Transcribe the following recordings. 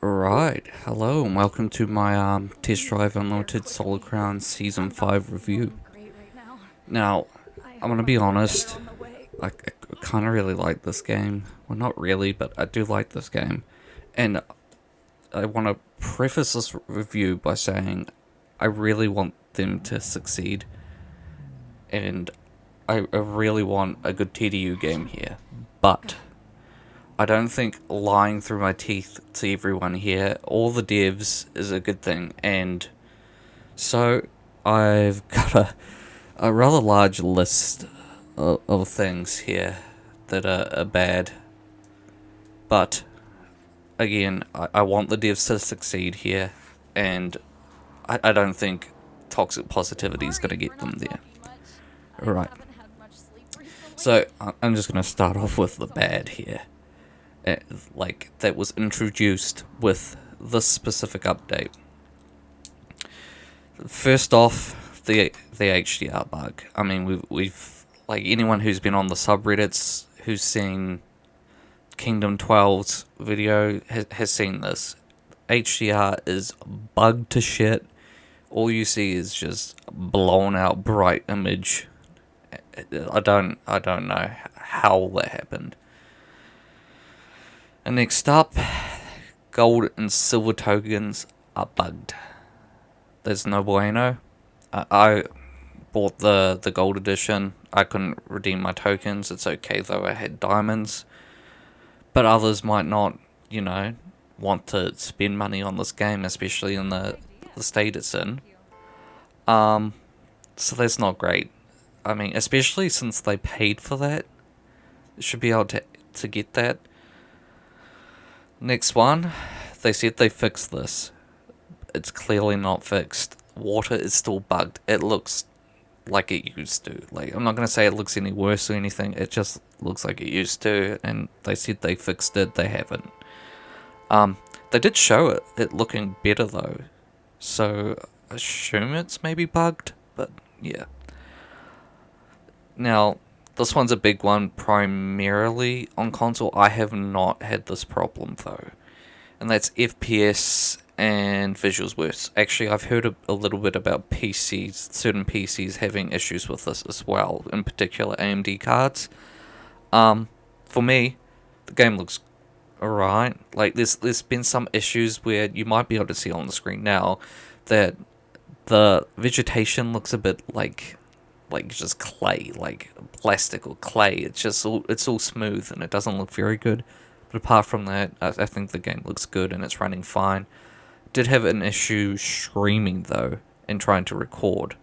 Right, hello and welcome to my Test Drive Unlimited Solar Crown Season 5 review. Now, I'm gonna be honest, I kinda really like this game. Well, not really, but I do like this game. And I want to preface this review by saying I really want them to succeed. And I really want a good TDU game here. But I don't think lying through my teeth to everyone here, all the devs, is a good thing. And so I've got a rather large list of things here that are bad. But again, I want the devs to succeed here, and I don't think toxic positivity is going to get them there. Alright. So I'm just going to start off with the bad here. That was introduced with this specific update. First off, the HDR bug. I mean, we've like anyone who's been on the subreddits who's seen Kingdom 12's video has seen this. HDR is bugged to shit. All you see is just blown out bright image. I don't know how that happened. And next up, gold and silver tokens are bugged. There's no bueno. I bought the gold edition. I couldn't redeem my tokens. It's okay though, I had diamonds. But others might not, want to spend money on this game, especially in the state it's in. So that's not great. I mean, especially since they paid for that. They should be able to get that. Next one, they said they fixed this. It's clearly not fixed. Water is still bugged. It looks like it used to. I'm not going to say it looks any worse or anything. It just looks like it used to. And they said they fixed it. They haven't. They did show it looking better though. So, assume it's maybe bugged. But, yeah. Now, this one's a big one, primarily on console. I have not had this problem though, and that's FPS and visuals worse. Actually, I've heard a little bit about PCs, certain PCs having issues with this as well, in particular AMD cards. For me, the game looks alright. There's been some issues where you might be able to see on the screen now that the vegetation looks a bit like just clay, like plastic or clay. It's all smooth and it doesn't look very good. But apart from that, I think the game looks good and it's running fine. Did have an issue streaming though and trying to record.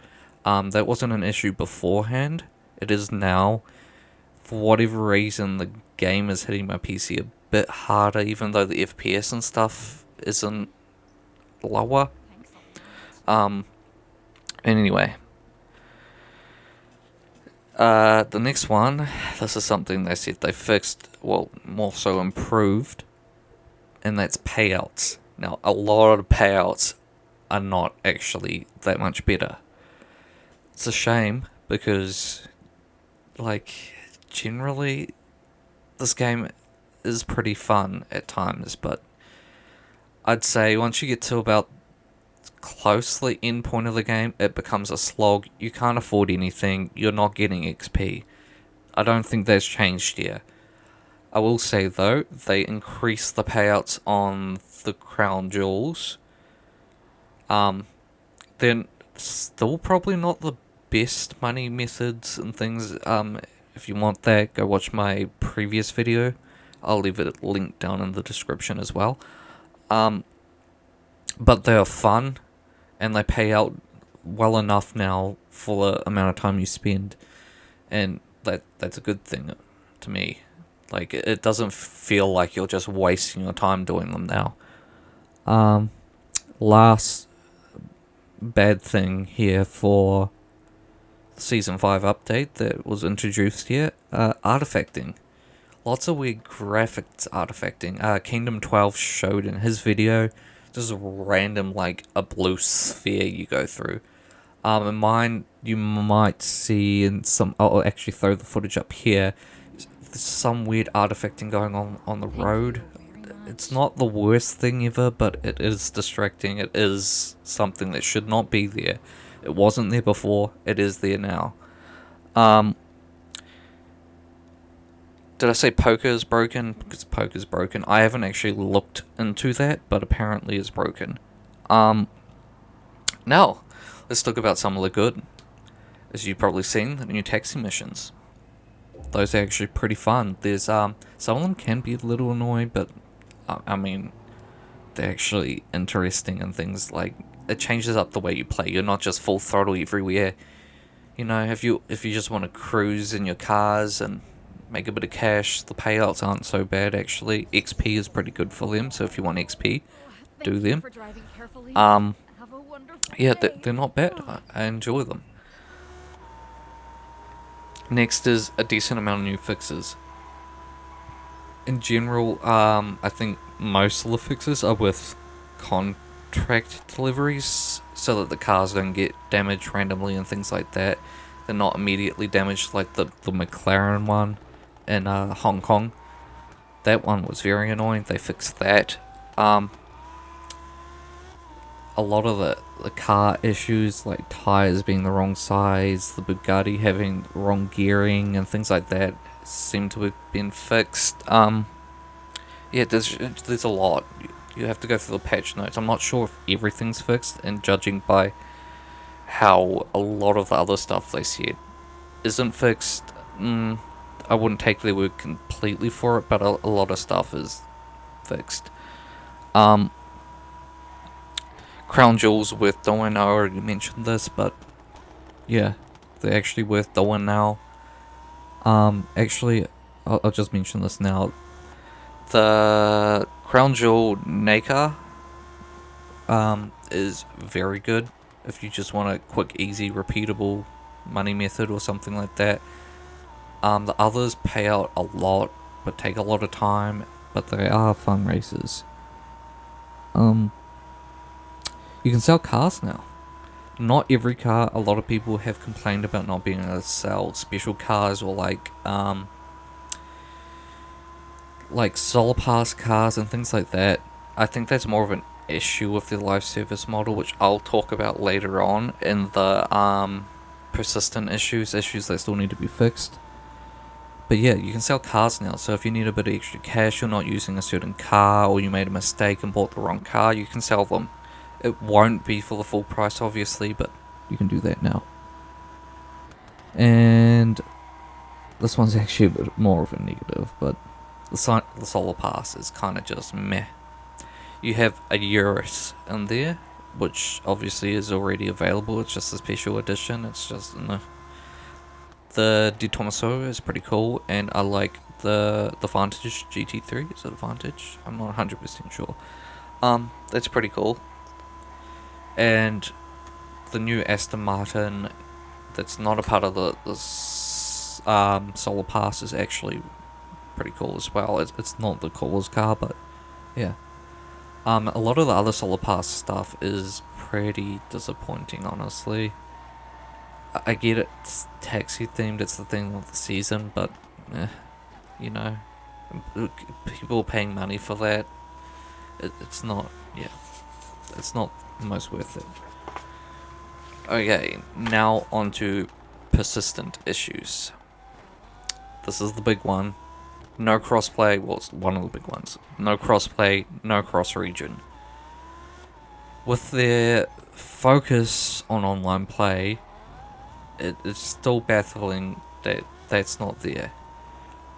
That wasn't an issue beforehand. It is now. For whatever reason, the game is hitting my PC a bit harder, even though the FPS and stuff isn't lower. And anyway. The next one, this is something they said they fixed, well, more so improved, and that's payouts. Now, a lot of payouts are not actually that much better. It's a shame, because, generally, this game is pretty fun at times, but I'd say once you get to about closely end point of the game, it becomes a slog. You can't afford anything. You're not getting XP. I don't think that's changed here. I will say though, they increased the payouts on the crown jewels. They're still probably not the best money methods and things. If you want that, go watch my previous video. I'll leave it linked down in the description as well. But they are fun, and they pay out well enough now for the amount of time you spend, and that's a good thing to me. It doesn't feel like you're just wasting your time doing them now. Last bad thing here for the Season 5 update that was introduced here, artifacting. Lots of weird graphics artifacting. Kingdom 12 showed in his video just random, a blue sphere you go through. In mine, you might see in some... I'll actually throw the footage up here. There's some weird artifacting going on the road. it's not the worst thing ever, but it is distracting. It is something that should not be there. It wasn't there before. It is there now. Did I say poker is broken? Because poker is broken. I haven't actually looked into that, but apparently it's broken. Now, let's talk about some of the good. As you've probably seen, the new taxi missions. Those are actually pretty fun. There's some of them can be a little annoying, but I mean, they're actually interesting and things like it changes up the way you play. You're not just full throttle everywhere. You know, if you just want to cruise in your cars and make a bit of cash, the payouts aren't so bad actually. XP is pretty good for them, so if you want XP, do them. Yeah, they're not bad. I enjoy them. Next is a decent amount of new fixes. In general, I think most of the fixes are with contract deliveries, so that the cars don't get damaged randomly and things like that. They're not immediately damaged like the McLaren one in Hong Kong. That one was very annoying. They fixed that. A lot of the car issues, like tires being the wrong size, the Bugatti having wrong gearing and things like that, seem to have been fixed. Yeah, there's a lot. You have to go through the patch notes. I'm not sure if everything's fixed, and judging by how a lot of the other stuff they said isn't fixed, I wouldn't take their word completely for it, but a lot of stuff is fixed. Crown jewels worth doing. I already mentioned this, but yeah, they're actually worth doing now. Actually, I'll just mention this now. The Crown Jewel Naka is very good if you just want a quick, easy, repeatable money method or something like that. The others pay out a lot, but take a lot of time, but they are fun races. You can sell cars now. Not every car. A lot of people have complained about not being able to sell special cars or like solar pass cars and things like that. I think that's more of an issue with the live service model, which I'll talk about later on in the persistent issues that still need to be fixed. But yeah, you can sell cars now, so if you need a bit of extra cash, you're not using a certain car, or you made a mistake and bought the wrong car, you can sell them. It won't be for the full price, obviously, but you can do that now. And this one's actually a bit more of a negative, but the Solar Pass is kind of just meh. You have a Urus in there, which obviously is already available. It's just a special edition. It's just the De Tomaso is pretty cool, and I like the Vantage GT3. Is it a Vantage? I'm not 100% sure. That's pretty cool. And the new Aston Martin that's not a part of the Solar Pass is actually pretty cool as well. It's not the coolest car, but yeah. A lot of the other Solar Pass stuff is pretty disappointing, honestly. I get it's taxi themed, it's the theme of the season, but you know, people paying money for that, it's not, yeah, it's not the most worth it. Okay, now on to persistent issues. This is the big one. No crossplay, well, it's one of the big ones. No crossplay, no cross-region. With their focus on online play, it's still baffling that that's not there.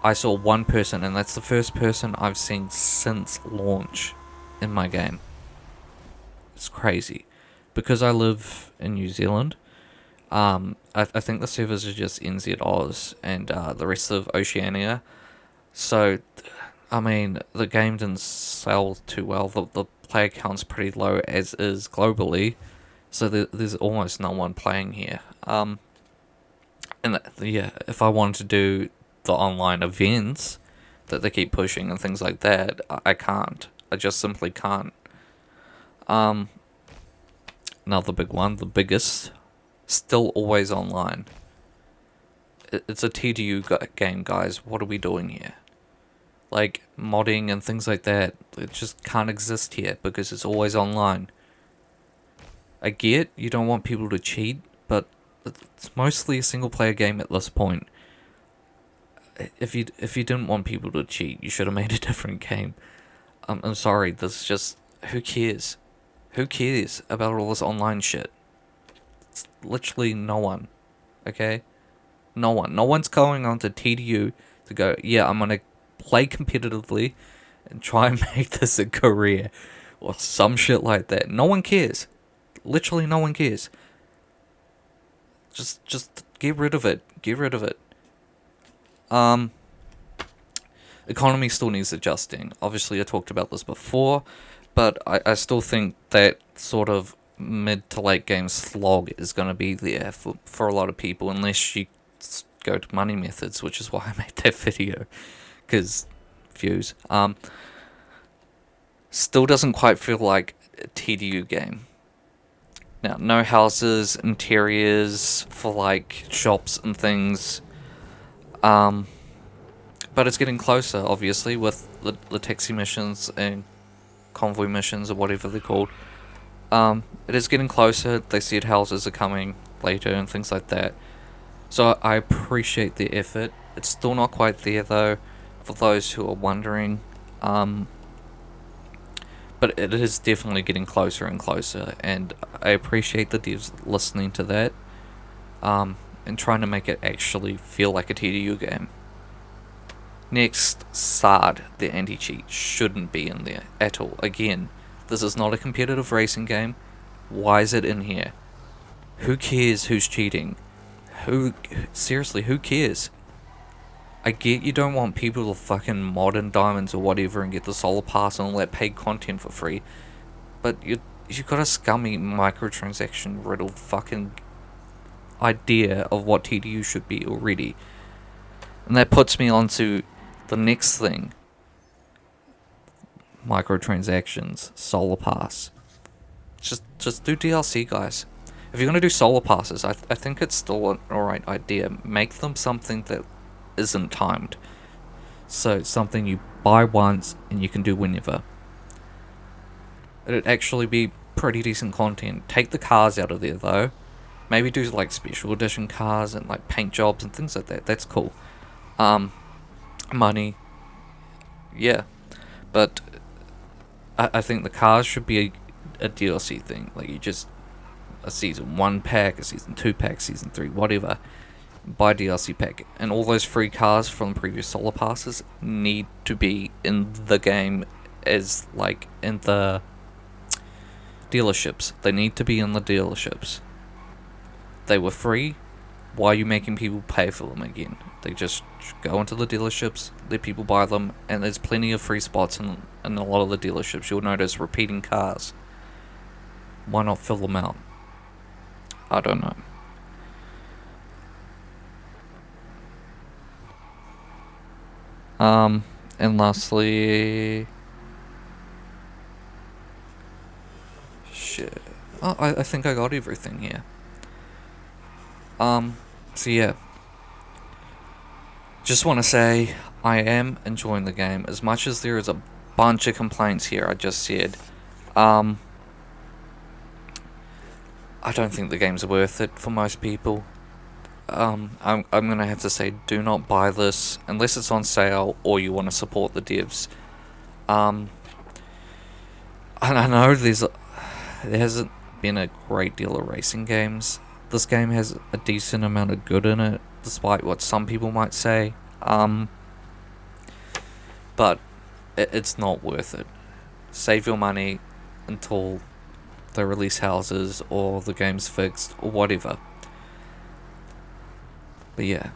I saw one person, and that's the first person I've seen since launch in my game. It's crazy. Because I live in New Zealand, I think the servers are just NZ Oz and the rest of Oceania. So, I mean, the game didn't sell too well. The player count's pretty low, as is globally. So there's almost no one playing here. And yeah, if I wanted to do the online events that they keep pushing and things like that, I can't. I just simply can't. Another big one, the biggest, still always online. It's a TDU game, guys. What are we doing here? like modding and things like that, it just can't exist here because it's always online. I get you don't want people to cheat, but it's mostly a single player game at this point. If you didn't want people to cheat, you should have made a different game. I'm sorry, this is just, who cares? Who cares about all this online shit? It's literally no one. Okay? No one. No one's going on to TDU to go, yeah, I'm gonna play competitively and try and make this a career. Or some shit like that. No one cares. Literally no one cares. Just get rid of it. Get rid of it. Economy still needs adjusting. Obviously I talked about this before, but I still think that sort of mid to late game slog is going to be there for a lot of people, unless you go to money methods, which is why I made that video, because views. Still doesn't quite feel like a TDU game. Now, no houses, interiors for like shops and things. But it's getting closer, obviously, with the taxi missions and convoy missions, or whatever they're called. It is getting closer. They said houses are coming later and things like that. So I appreciate the effort. It's still not quite there, though, for those who are wondering. But it is definitely getting closer and closer, and I appreciate the devs listening to that, and trying to make it actually feel like a TDU game. Next, SARD, the anti-cheat, shouldn't be in there at all. Again, this is not a competitive racing game. Why is it in here? Who cares who's cheating? Seriously, who cares? I get you don't want people to fucking mod in diamonds or whatever and get the solar pass and all that paid content for free, but you've got a scummy microtransaction riddled fucking idea of what TDU should be already. And that puts me on to the next thing. Microtransactions, solar pass. Just do DLC, guys. If you're gonna do solar passes, I think it's still an alright idea. Make them something that isn't timed. So something you buy once and you can do whenever. It'd actually be pretty decent content. Take the cars out of there though. Maybe do like special edition cars and like paint jobs and things like that. That's cool. Money. Yeah. But I think the cars should be a DLC thing. Like you just, a season 1 pack, a season 2 pack, season 3, whatever. Buy DLC pack. And all those free cars from previous solar passes need to be in the game as like in the dealerships. They need to be in the dealerships. They were free. Why are you making people pay for them again? They just go into the dealerships, let people buy them, and there's plenty of free spots in a lot of the dealerships. You'll notice repeating cars. Why not fill them out? I don't know. And lastly... Shit. Oh, I think I got everything here. So yeah. Just want to say, I am enjoying the game. As much as there is a bunch of complaints here, I just said, I don't think the game's worth it for most people. I'm gonna have to say, do not buy this unless it's on sale or you want to support the devs. And I know there hasn't been a great deal of racing games. This game has a decent amount of good in it, despite what some people might say. But it's not worth it. Save your money until they release houses or the game's fixed or whatever. But yeah,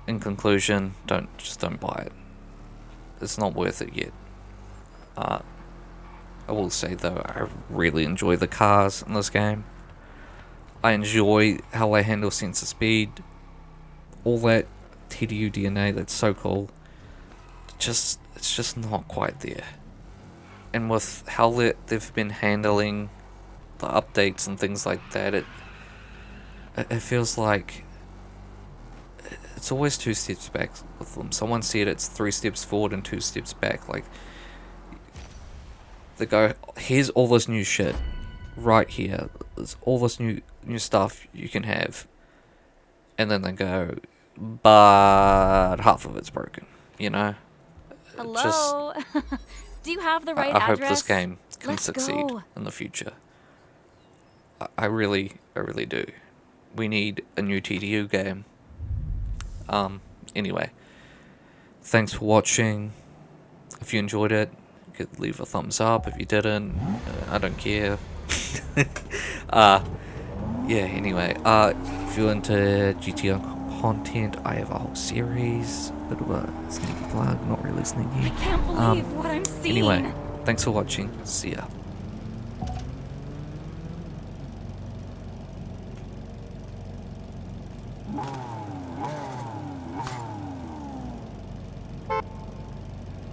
in conclusion, don't buy it. It's not worth it yet. I will say though, I really enjoy the cars in this game. I enjoy how they handle sense of speed. All that TDU DNA, that's so cool. It's just not quite there. And with how they've been handling the updates and things like that, it feels like it's always 2 steps back with them. Someone said it's 3 steps forward and 2 steps back. Like, they go, here's all this new shit right here. There's all this new stuff you can have. And then they go, but half of it's broken, you know? Hello? Do you have the right I address? hope this game can Let's succeed go. in the future. I really do. We need a new TDU game. Anyway, thanks for watching. If you enjoyed it, you could leave a thumbs up. If you didn't, I don't care. Yeah, anyway, if you're into GTR content, I have a whole series. Bit of a sneaky plug, not really sneaky. I can't believe what I'm seeing. Anyway, thanks for watching. See ya.